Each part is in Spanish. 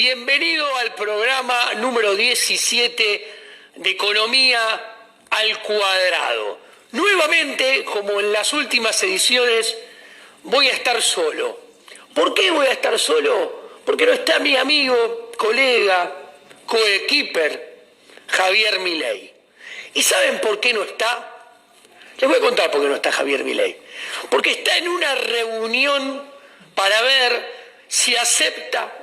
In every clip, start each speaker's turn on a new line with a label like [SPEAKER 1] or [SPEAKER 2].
[SPEAKER 1] Bienvenido al programa número 17 de Economía al Cuadrado. Nuevamente, como en las últimas ediciones, voy a estar solo. ¿Por qué voy a estar solo? Porque no está mi amigo, colega, coequiper, Javier Milei. ¿Y saben por qué no está? Les voy a contar por qué no está Javier Milei. Porque está en una reunión para ver si acepta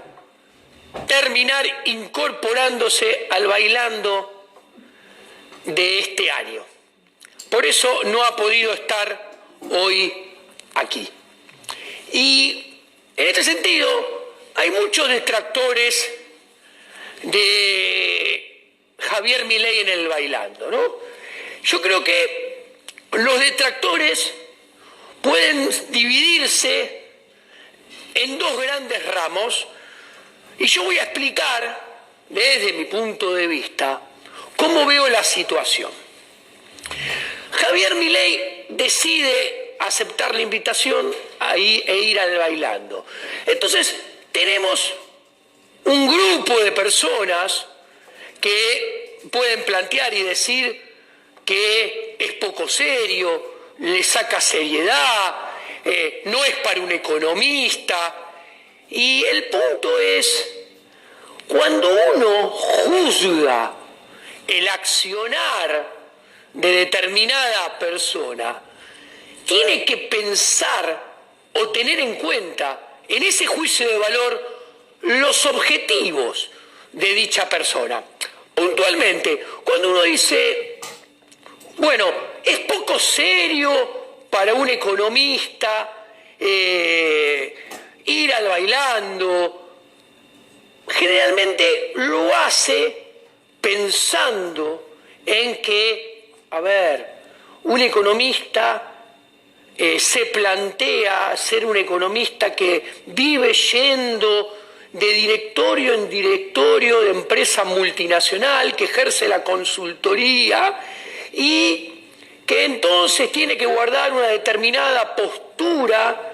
[SPEAKER 1] terminar incorporándose al bailando de este año. Por eso no ha podido estar hoy aquí. Y en este sentido hay muchos detractores de Javier Milei en el bailando, ¿no? Yo creo que los detractores pueden dividirse en dos grandes ramos, y yo voy a explicar desde mi punto de vista cómo veo la situación. Javier Milei decide aceptar la invitación e ir al bailando. Entonces tenemos un grupo de personas que pueden plantear y decir que es poco serio, le saca seriedad, no es para un economista. Y el punto es, cuando uno juzga el accionar de determinada persona, tiene que pensar o tener en cuenta en ese juicio de valor los objetivos de dicha persona. Puntualmente, cuando uno dice, bueno, es poco serio para un economista ir al bailando, generalmente lo hace pensando en que, un economista se plantea ser un economista que vive yendo de directorio en directorio de empresa multinacional, que ejerce la consultoría y que entonces tiene que guardar una determinada postura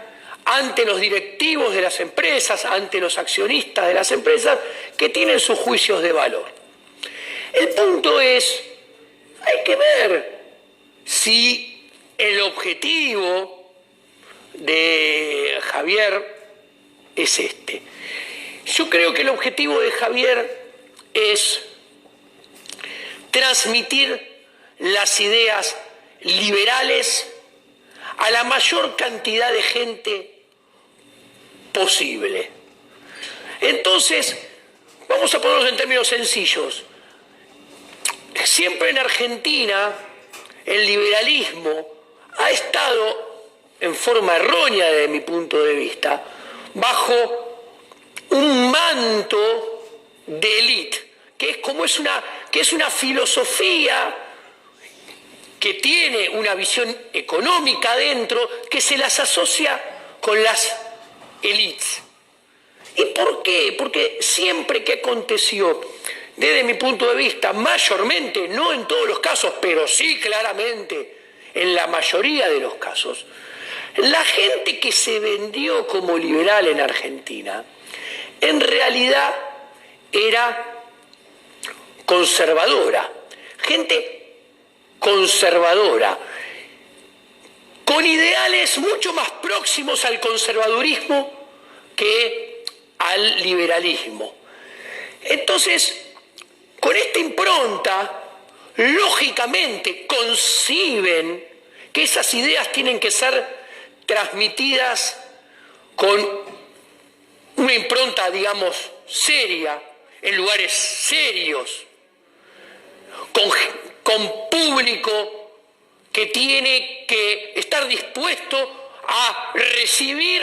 [SPEAKER 1] ante los directivos de las empresas, ante los accionistas de las empresas que tienen sus juicios de valor. El punto es, hay que ver si el objetivo de Javier es este. Yo creo que el objetivo de Javier es transmitir las ideas liberales a la mayor cantidad de gente posible. Entonces, vamos a ponerlos en términos sencillos. Siempre en Argentina el liberalismo ha estado, en forma errónea desde mi punto de vista, bajo un manto de élite, que es una filosofía que tiene una visión económica dentro, que se las asocia con las élites. ¿Y por qué? Porque siempre que aconteció, desde mi punto de vista, mayormente, no en todos los casos, pero sí claramente en la mayoría de los casos, la gente que se vendió como liberal en Argentina, en realidad era conservadora, gente conservadora, con ideales mucho más próximos al conservadurismo que al liberalismo. Entonces, con esta impronta, lógicamente conciben que esas ideas tienen que ser transmitidas con una impronta, digamos, seria, en lugares serios, con público que tiene que estar dispuesto a recibir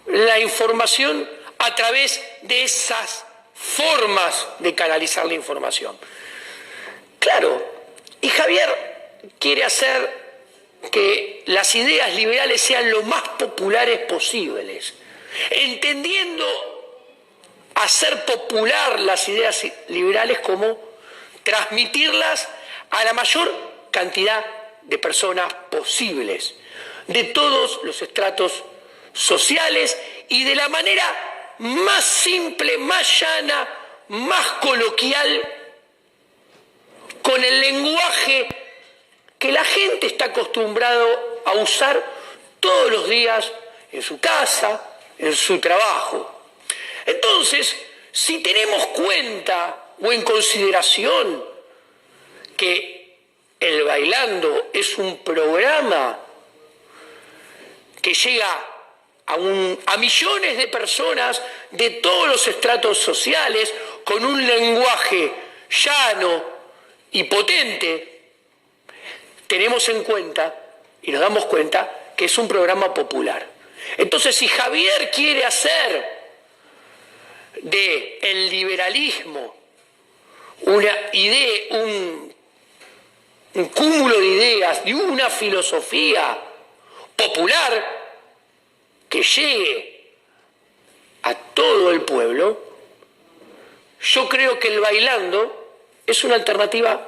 [SPEAKER 1] la información a través de esas formas de canalizar la información. Claro, y Javier quiere hacer que las ideas liberales sean lo más populares posibles, entendiendo hacer popular las ideas liberales como transmitirlas a la mayor cantidad de personas posibles, de todos los estratos sociales y de la manera más simple, más llana, más coloquial, con el lenguaje que la gente está acostumbrado a usar todos los días en su casa, en su trabajo. Entonces, si tenemos cuenta o en consideración que el Bailando es un programa que llega a millones de personas de todos los estratos sociales, con un lenguaje llano y potente, tenemos en cuenta y nos damos cuenta que es un programa popular. Entonces, si Javier quiere hacer del liberalismo una idea, un cúmulo de ideas, de una filosofía popular que llegue a todo el pueblo, yo creo que el Bailando es una alternativa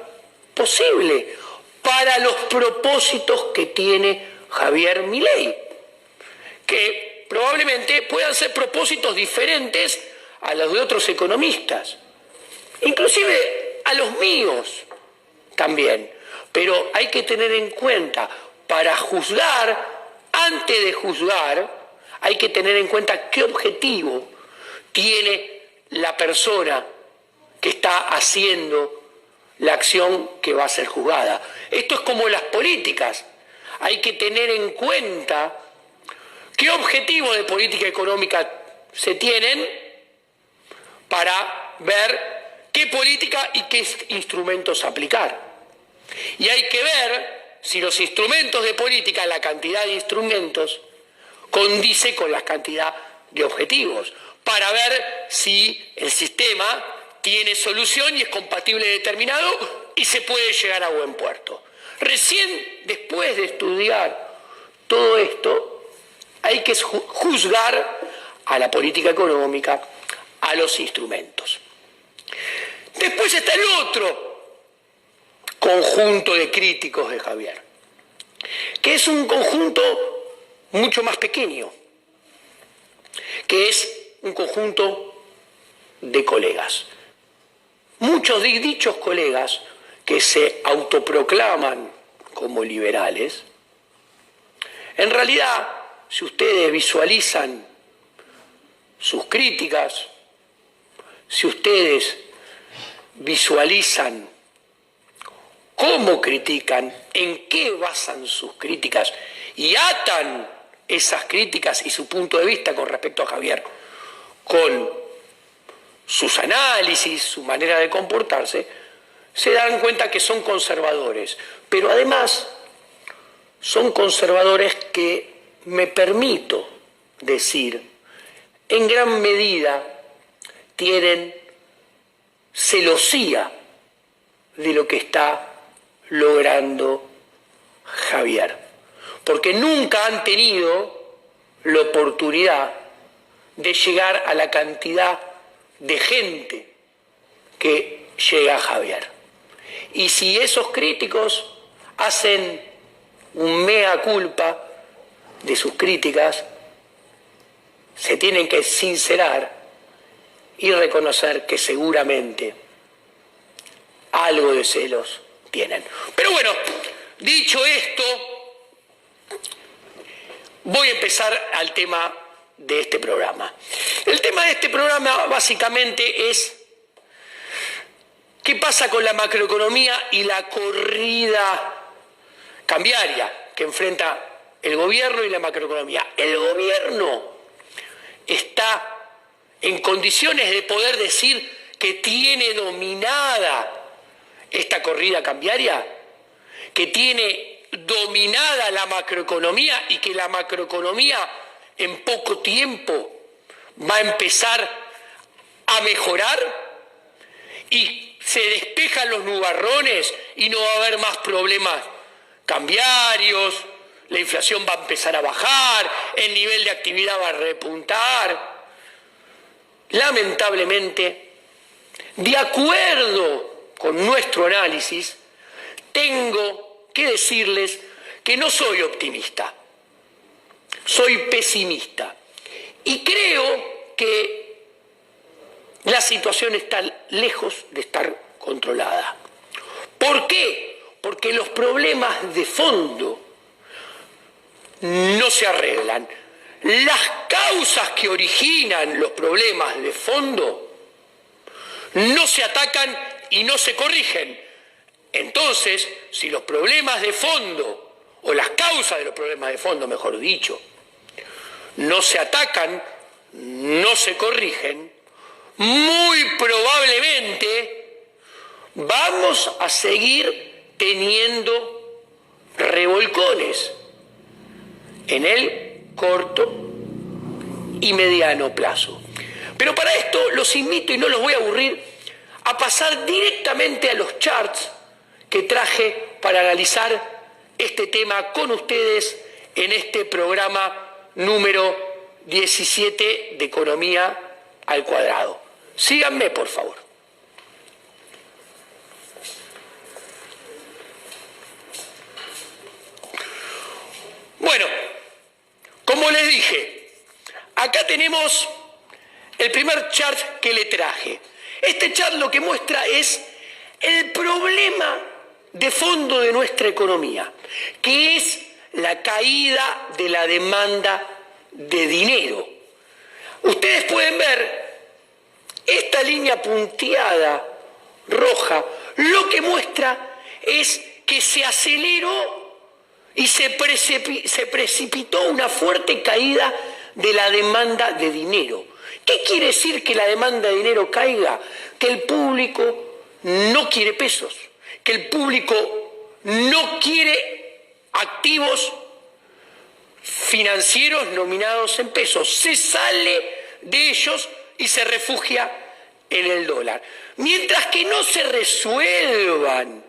[SPEAKER 1] posible para los propósitos que tiene Javier Milei, que probablemente puedan ser propósitos diferentes a los de otros economistas, inclusive a los míos también. Pero hay que tener en cuenta, para juzgar, antes de juzgar, hay que tener en cuenta qué objetivo tiene la persona que está haciendo la acción que va a ser juzgada. Esto es como las políticas. Hay que tener en cuenta qué objetivo de política económica se tienen para ver qué política y qué instrumentos aplicar. Y hay que ver si los instrumentos de política, la cantidad de instrumentos, condice con la cantidad de objetivos, para ver si el sistema tiene solución y es compatible determinado y se puede llegar a buen puerto. Recién después de estudiar todo esto, hay que juzgar a la política económica, a los instrumentos. Después está el otro conjunto de críticos de Javier, que es un conjunto mucho más pequeño, que es un conjunto de colegas. Muchos de dichos colegas que se autoproclaman como liberales, en realidad, si ustedes visualizan sus críticas, si ustedes visualizan cómo critican, en qué basan sus críticas y atan esas críticas y su punto de vista con respecto a Javier con sus análisis, su manera de comportarse, se dan cuenta que son conservadores, pero además son conservadores que, me permito decir, en gran medida tienen celosía de lo que está logrando Javier, porque nunca han tenido la oportunidad de llegar a la cantidad de gente que llega a Javier. Y si esos críticos hacen un mea culpa de sus críticas, se tienen que sincerar y reconocer que seguramente algo de celos tienen. Pero bueno, dicho esto, voy a empezar al tema de este programa. El tema de este programa básicamente es qué pasa con la macroeconomía y la corrida cambiaria que enfrenta el gobierno y la macroeconomía. El gobierno está en condiciones de poder decir que tiene dominada esta corrida cambiaria, que tiene dominada la macroeconomía y que la macroeconomía en poco tiempo va a empezar a mejorar y se despejan los nubarrones y no va a haber más problemas cambiarios, la inflación va a empezar a bajar, el nivel de actividad va a repuntar. Lamentablemente, de acuerdo con nuestro análisis, tengo que decirles que no soy optimista, soy pesimista. Y creo que la situación está lejos de estar controlada. ¿Por qué? Porque los problemas de fondo no se arreglan. Las causas que originan los problemas de fondo no se atacan y no se corrigen. Entonces, si los problemas de fondo, o las causas de los problemas de fondo, mejor dicho, no se atacan, no se corrigen, muy probablemente vamos a seguir teniendo revolcones en el corto y mediano plazo. Pero para esto los invito, y no los voy a aburrir, a pasar directamente a los charts que traje para analizar este tema con ustedes en este programa número 17 de Economía al Cuadrado. Síganme, por favor. Bueno, como les dije, acá tenemos el primer chart que le traje. Este chart lo que muestra es el problema de fondo de nuestra economía, que es la caída de la demanda de dinero. Ustedes pueden ver esta línea punteada roja, lo que muestra es que se aceleró y se precipitó una fuerte caída de la demanda de dinero. ¿Qué quiere decir que la demanda de dinero caiga? Que el público no quiere pesos, que el público no quiere activos financieros nominados en pesos, se sale de ellos y se refugia en el dólar. Mientras que no se resuelvan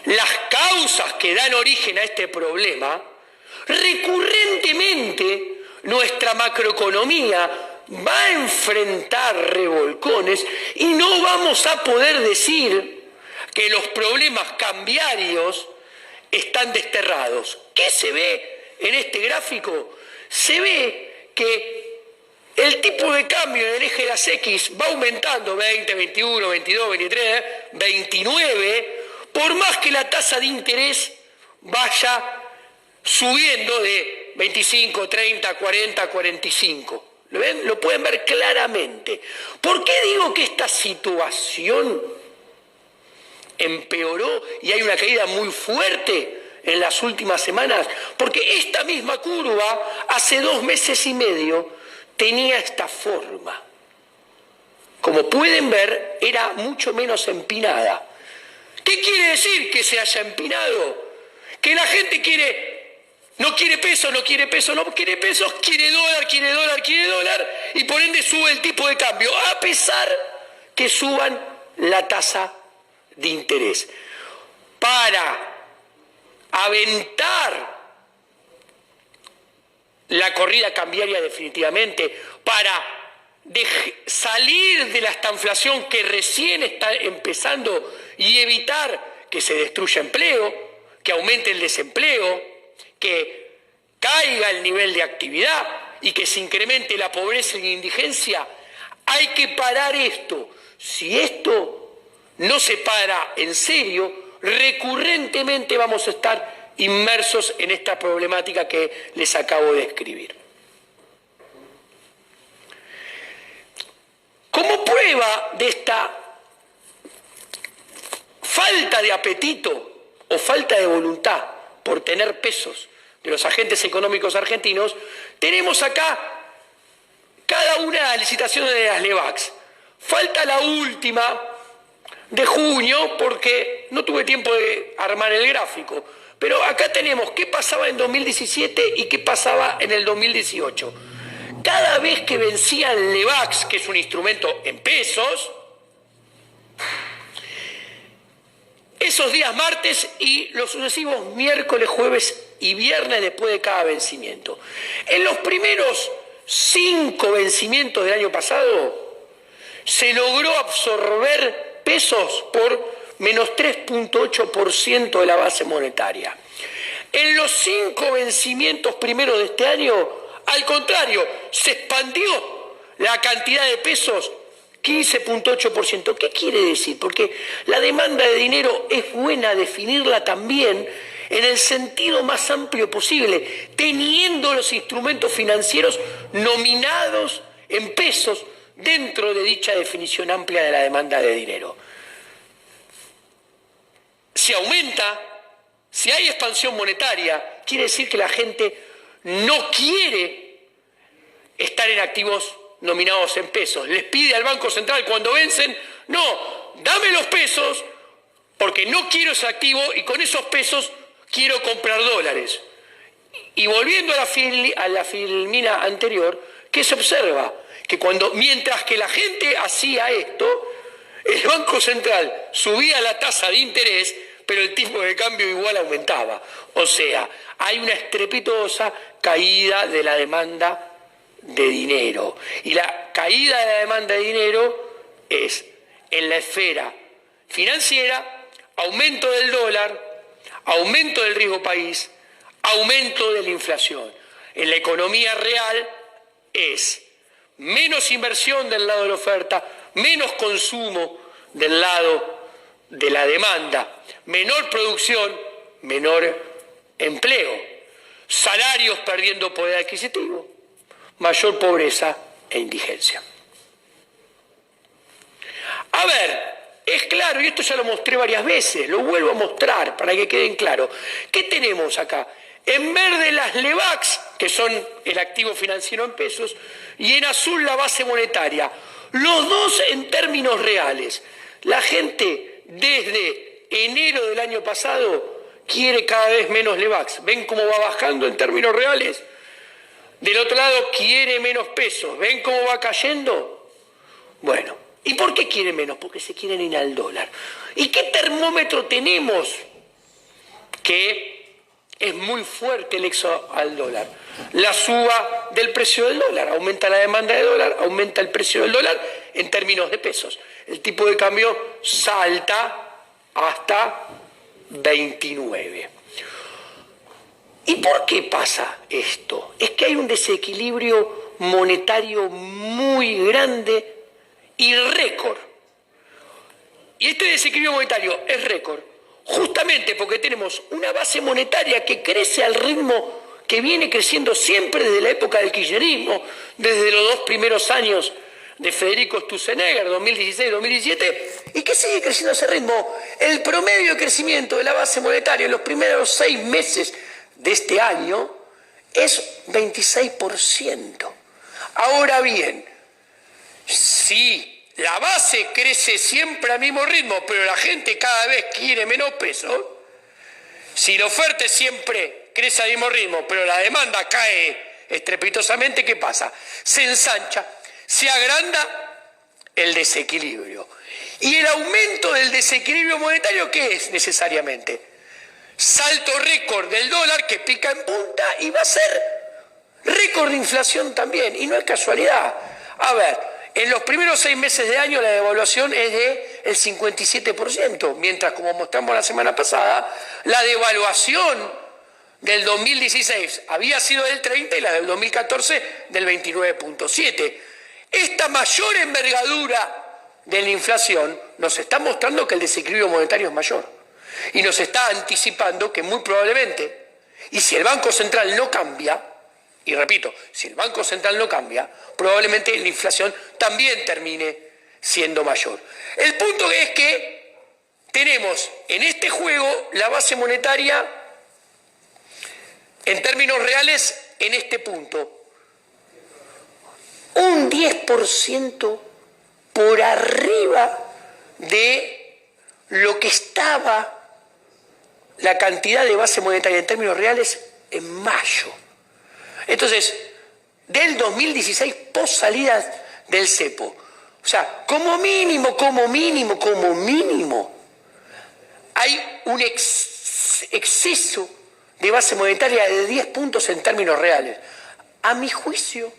[SPEAKER 1] las causas que dan origen a este problema, recurrentemente nuestra macroeconomía va a enfrentar revolcones y no vamos a poder decir que los problemas cambiarios están desterrados. ¿Qué se ve en este gráfico? Se ve que el tipo de cambio en el eje de las X va aumentando 20, 21, 22, 23, 29, por más que la tasa de interés vaya subiendo de 25, 30, 40, 45. ¿Lo ven? Lo pueden ver claramente. ¿Por qué digo que esta situación empeoró y hay una caída muy fuerte en las últimas semanas? Porque esta misma curva hace 2 meses y medio tenía esta forma. Como pueden ver, era mucho menos empinada. ¿Qué quiere decir que se haya empinado? Que la gente no quiere pesos, no quiere pesos, no quiere pesos, quiere dólar, quiere dólar, quiere dólar, y por ende sube el tipo de cambio, a pesar que suban la tasa de interés. Para aventar la corrida cambiaria definitivamente, para salir de la estanflación que recién está empezando y evitar que se destruya empleo, que aumente el desempleo, que caiga el nivel de actividad y que se incremente la pobreza y la indigencia, hay que parar esto. Si esto no se para en serio, recurrentemente vamos a estar inmersos en esta problemática que les acabo de describir. Como prueba de esta falta de apetito o falta de voluntad por tener pesos de los agentes económicos argentinos, tenemos acá cada una de las licitaciones de las LEVAX. Falta la última de junio porque no tuve tiempo de armar el gráfico. Pero acá tenemos qué pasaba en 2017 y qué pasaba en el 2018. Cada vez que vencía el LEVAX, que es un instrumento en pesos, esos días martes y los sucesivos miércoles, jueves y viernes después de cada vencimiento. En los primeros 5 vencimientos del año pasado se logró absorber pesos por menos 3.8% de la base monetaria. En los 5 vencimientos primeros de este año, al contrario, se expandió la cantidad de pesos 15.8%. ¿Qué quiere decir? Porque la demanda de dinero es buena definirla también en el sentido más amplio posible, teniendo los instrumentos financieros nominados en pesos dentro de dicha definición amplia de la demanda de dinero. Si aumenta, si hay expansión monetaria, quiere decir que la gente no quiere estar en activos nominados en pesos. Les pide al Banco Central cuando vencen, no, dame los pesos porque no quiero ese activo y con esos pesos quiero comprar dólares. Y volviendo a la filmina anterior, ¿qué se observa? Que mientras que la gente hacía esto, el Banco Central subía la tasa de interés, pero el tipo de cambio igual aumentaba. O sea, hay una estrepitosa caída de la demanda de dinero. Y la caída de la demanda de dinero es en la esfera financiera, aumento del dólar, aumento del riesgo país, aumento de la inflación. En la economía real es menos inversión del lado de la oferta, menos consumo del lado de la demanda, menor producción, menor empleo, salarios perdiendo poder adquisitivo, mayor pobreza e indigencia. A ver, es claro, y esto ya lo mostré varias veces, lo vuelvo a mostrar para que queden claro. ¿Qué tenemos acá? En verde las LEVACs, que son el activo financiero en pesos, y en azul la base monetaria. Los dos en términos reales. La gente desde enero del año pasado quiere cada vez menos LEVACs. ¿Ven cómo va bajando en términos reales? Del otro lado quiere menos pesos. ¿Ven cómo va cayendo? Bueno, ¿y por qué quiere menos? Porque se quieren ir al dólar. ¿Y qué termómetro tenemos? Que es muy fuerte el éxodo al dólar. La suba del precio del dólar. Aumenta la demanda de dólar, aumenta el precio del dólar en términos de pesos. El tipo de cambio salta hasta 29. ¿Y por qué pasa esto? Es que hay un desequilibrio monetario muy grande y récord. Y este desequilibrio monetario es récord justamente porque tenemos una base monetaria que crece al ritmo que viene creciendo siempre desde la época del kirchnerismo, desde los 2 primeros años de Federico Sturzenegger, 2016-2017, y que sigue creciendo a ese ritmo. El promedio de crecimiento de la base monetaria en los primeros 6 meses de este año es 26%. Ahora bien, si la base crece siempre al mismo ritmo, pero la gente cada vez quiere menos peso, si la oferta siempre crece al mismo ritmo, pero la demanda cae estrepitosamente, ¿qué pasa? Se ensancha, se agranda el desequilibrio. ¿Y el aumento del desequilibrio monetario qué es necesariamente? Salto récord del dólar que pica en punta y va a ser récord de inflación también. Y no es casualidad. A ver, en los primeros 6 meses de año la devaluación es del 57%, mientras, como mostramos la semana pasada, la devaluación del 2016 había sido del 30% y la del 2014 del 29.7%. Esta mayor envergadura de la inflación nos está mostrando que el desequilibrio monetario es mayor y nos está anticipando que muy probablemente, y si el Banco Central no cambia, y repito, si el Banco Central no cambia, probablemente la inflación también termine siendo mayor. El punto es que tenemos en este juego la base monetaria en términos reales en este punto un 10% por arriba de lo que estaba la cantidad de base monetaria en términos reales en mayo. Entonces, del 2016 post salidas del cepo, o sea, como mínimo, hay un exceso de base monetaria de 10 puntos en términos reales. A mi juicio,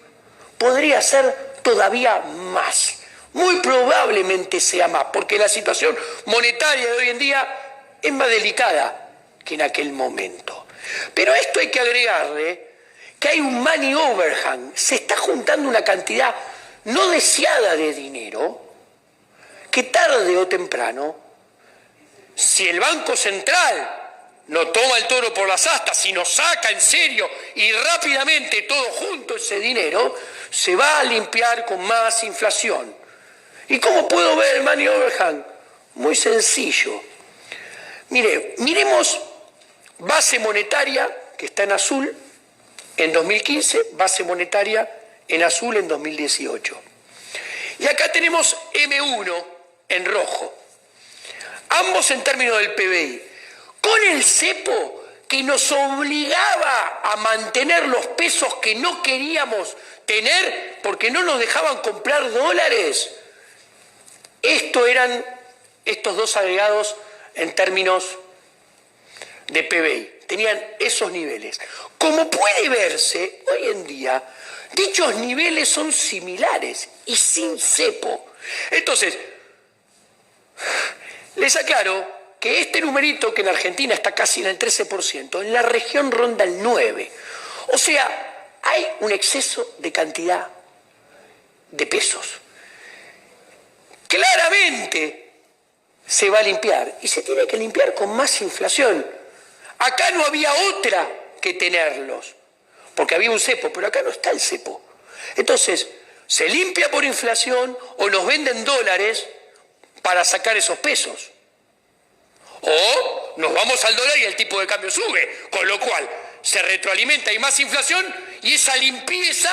[SPEAKER 1] podría ser todavía más. Muy probablemente sea más, porque la situación monetaria de hoy en día es más delicada que en aquel momento. Pero a esto hay que agregarle que hay un money overhang. Se está juntando una cantidad no deseada de dinero que tarde o temprano, si el Banco Central no toma el toro por las astas, sino saca en serio y rápidamente todo junto ese dinero, se va a limpiar con más inflación. ¿Y cómo puedo ver el money overhang? Muy sencillo. Mire, miremos base monetaria, que está en azul, en 2015, base monetaria en azul en 2018. Y acá tenemos M1 en rojo, ambos en términos del PBI, con el cepo que nos obligaba a mantener los pesos que no queríamos tener porque no nos dejaban comprar dólares. Esto eran estos dos agregados en términos de PBI, tenían esos niveles. Como puede verse, hoy en día, dichos niveles son similares y sin cepo. Entonces, les aclaro que este numerito, que en Argentina está casi en el 13%, en la región ronda el 9%. O sea, hay un exceso de cantidad de pesos. Claramente se va a limpiar y se tiene que limpiar con más inflación. Acá no había otra que tenerlos, porque había un cepo, pero acá no está el cepo. Entonces, se limpia por inflación o nos venden dólares para sacar esos pesos. O nos vamos al dólar y el tipo de cambio sube, con lo cual se retroalimenta y más inflación y esa limpieza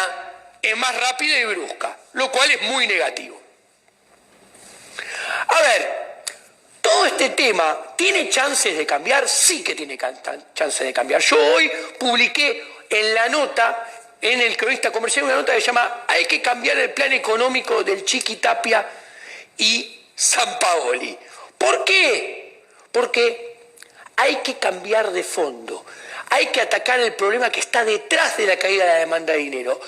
[SPEAKER 1] es más rápida y brusca, lo cual es muy negativo. A ver, todo este tema, ¿tiene chances de cambiar? Sí que tiene chances de cambiar. Yo hoy publiqué en la nota, en el Cronista Comercial, una nota que se llama "Hay que cambiar el plan económico del Chiqui Tapia y Sampaoli". ¿Por qué? Porque hay que cambiar de fondo. Hay que atacar el problema que está detrás de la caída de la demanda de dinero.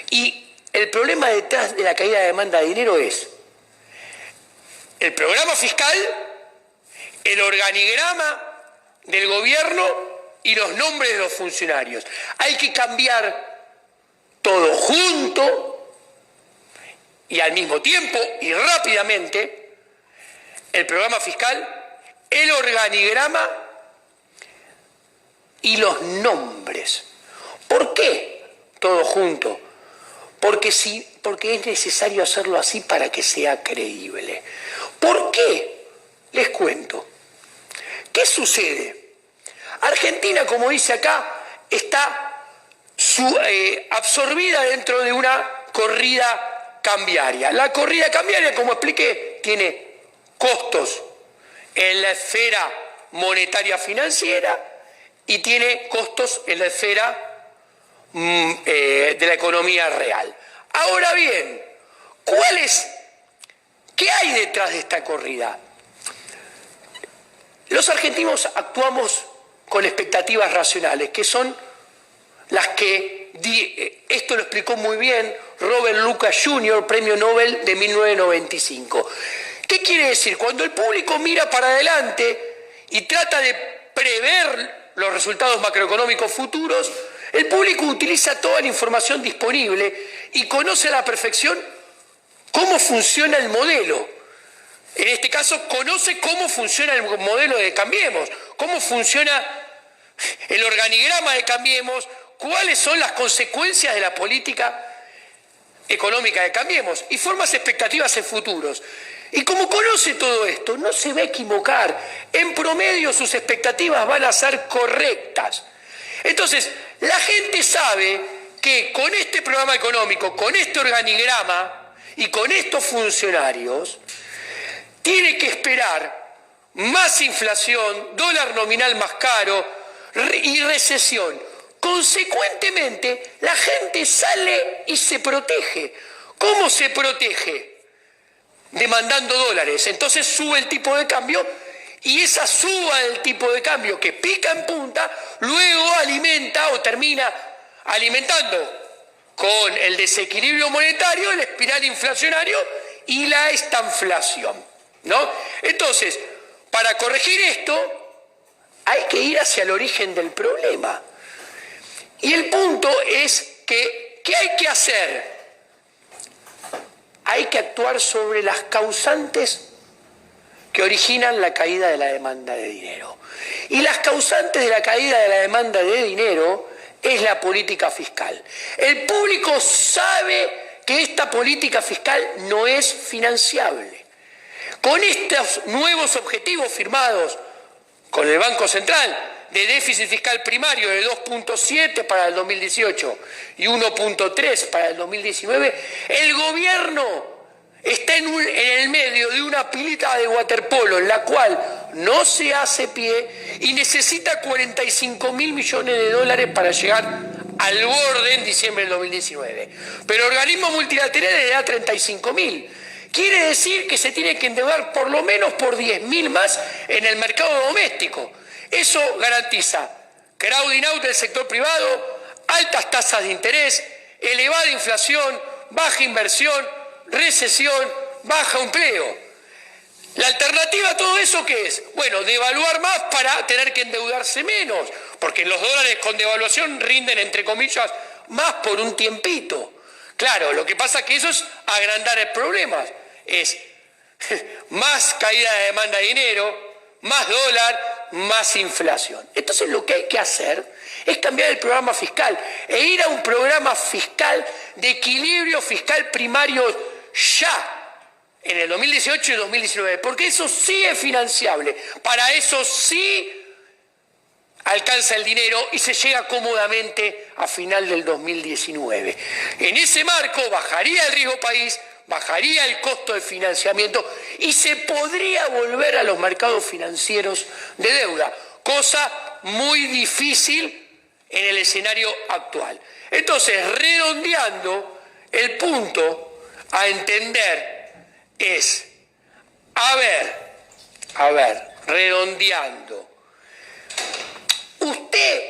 [SPEAKER 1] Y el problema detrás de la caída de la demanda de dinero es el programa fiscal, el organigrama del gobierno y los nombres de los funcionarios. Hay que cambiar todo junto y al mismo tiempo y rápidamente el programa fiscal, el organigrama y los nombres. ¿Por qué todo junto? Porque es necesario hacerlo así para que sea creíble. ¿Por qué? Les cuento. ¿Qué sucede? Argentina, como dice acá, está absorbida dentro de una corrida cambiaria. La corrida cambiaria, como expliqué, tiene costos en la esfera monetaria financiera y tiene costos en la esfera de la economía real. Ahora bien, ¿qué hay detrás de esta corrida? Los argentinos actuamos con expectativas racionales, que son las que, esto lo explicó muy bien Robert Lucas Jr., premio Nobel de 1995. ¿Qué quiere decir? Cuando el público mira para adelante y trata de prever los resultados macroeconómicos futuros, el público utiliza toda la información disponible y conoce a la perfección cómo funciona el modelo. En este caso, conoce cómo funciona el modelo de Cambiemos, cómo funciona el organigrama de Cambiemos, cuáles son las consecuencias de la política económica de Cambiemos y forma expectativas en futuros. Y como conoce todo esto, no se va a equivocar. En promedio sus expectativas van a ser correctas. Entonces, la gente sabe que con este programa económico, con este organigrama y con estos funcionarios, tiene que esperar más inflación, dólar nominal más caro y recesión. Consecuentemente, la gente sale y se protege. ¿Cómo se protege? Demandando dólares. Entonces sube el tipo de cambio y esa suba del tipo de cambio que pica en punta, luego alimenta o termina alimentando con el desequilibrio monetario, el espiral inflacionario y la estanflación, ¿no? Entonces, para corregir esto, hay que ir hacia el origen del problema. Y el punto es que, ¿qué hay que hacer? Hay que actuar sobre las causantes que originan la caída de la demanda de dinero. Y las causantes de la caída de la demanda de dinero es la política fiscal. El público sabe que esta política fiscal no es financiable. Con estos nuevos objetivos firmados con el Banco Central de déficit fiscal primario de 2.7 para el 2018 y 1.3 para el 2019, el gobierno está en el medio de una pilita de waterpolo en la cual no se hace pie y necesita 45.000 millones de dólares para llegar al borde en diciembre del 2019. Pero organismos multilaterales le da 35.000. Quiere decir que se tiene que endeudar por lo menos por 10.000 más en el mercado doméstico. Eso garantiza crowding out del sector privado, altas tasas de interés, elevada inflación, baja inversión, recesión, baja empleo. ¿La alternativa a todo eso qué es? Bueno, devaluar más para tener que endeudarse menos, porque los dólares con devaluación rinden, entre comillas, más por un tiempito. Claro, lo que pasa es que eso es agrandar el problema. Es más caída de demanda de dinero, más dólar, más inflación. Entonces lo que hay que hacer es cambiar el programa fiscal e ir a un programa fiscal de equilibrio fiscal primario ya, en el 2018 y 2019, porque eso sí es financiable, para eso sí alcanza el dinero y se llega cómodamente a final del 2019. En ese marco bajaría el riesgo país, bajaría el costo de financiamiento y se podría volver a los mercados financieros de deuda, cosa muy difícil en el escenario actual. Entonces, redondeando, el punto a entender es, redondeando, ¿usted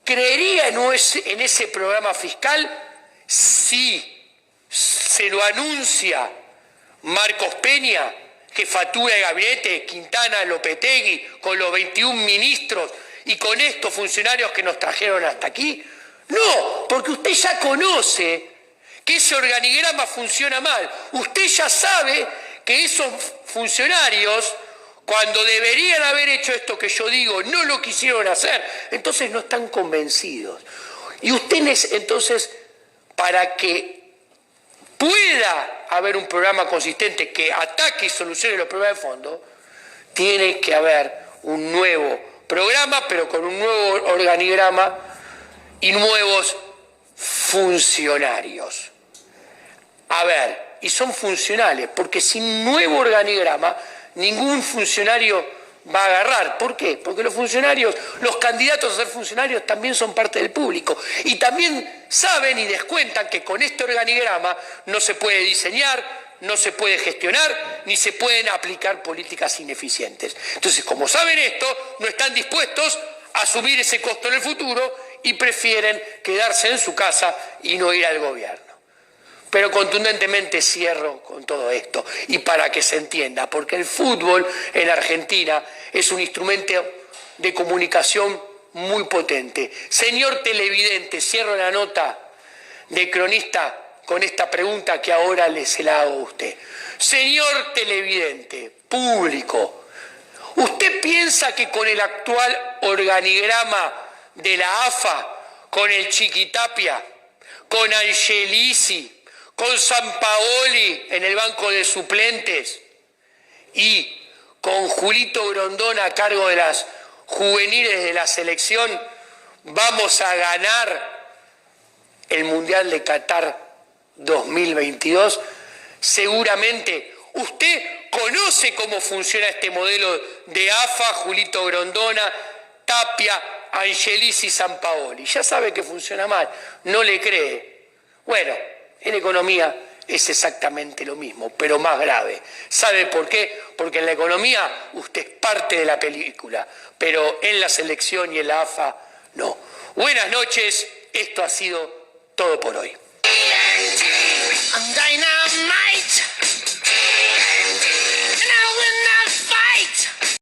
[SPEAKER 1] creería en ese programa fiscal si se lo anuncia Marcos Peña, jefatura de gabinete, Quintana, Lopetegui, con los 21 ministros y con estos funcionarios que nos trajeron hasta aquí? No, porque usted ya conoce que ese organigrama funciona mal. Usted ya sabe que esos funcionarios, cuando deberían haber hecho esto que yo digo, no lo quisieron hacer, entonces no están convencidos. Y usted, entonces, para que pueda haber un programa consistente que ataque y solucione los problemas de fondo, tiene que haber un nuevo programa, pero con un nuevo organigrama y nuevos funcionarios. Y son funcionales, porque sin nuevo organigrama, ningún funcionario va a agarrar. ¿Por qué? Porque los funcionarios, los candidatos a ser funcionarios también son parte del público y también saben y descuentan que con este organigrama no se puede diseñar, no se puede gestionar, ni se pueden aplicar políticas ineficientes. Entonces, como saben esto, no están dispuestos a asumir ese costo en el futuro y prefieren quedarse en su casa y no ir al gobierno. Pero contundentemente cierro con todo esto, y para que se entienda, porque el fútbol en Argentina es un instrumento de comunicación muy potente. Señor televidente, cierro la nota de cronista con esta pregunta que ahora se la hago a usted. Señor televidente, público, ¿usted piensa que con el actual organigrama de la AFA, con el Chiquitapia, con Angelici, con Sampaoli en el banco de suplentes y con Julito Grondona a cargo de las juveniles de la selección, vamos a ganar el Mundial de Qatar 2022? Seguramente usted conoce cómo funciona este modelo de AFA, Julito Grondona, Tapia, Angelici y Sampaoli. Ya sabe que funciona mal, no le cree. Bueno, en economía es exactamente lo mismo, pero más grave. ¿Sabe por qué? Porque en la economía usted es parte de la película, pero en la selección y en la AFA no. Buenas noches, esto ha sido todo por hoy.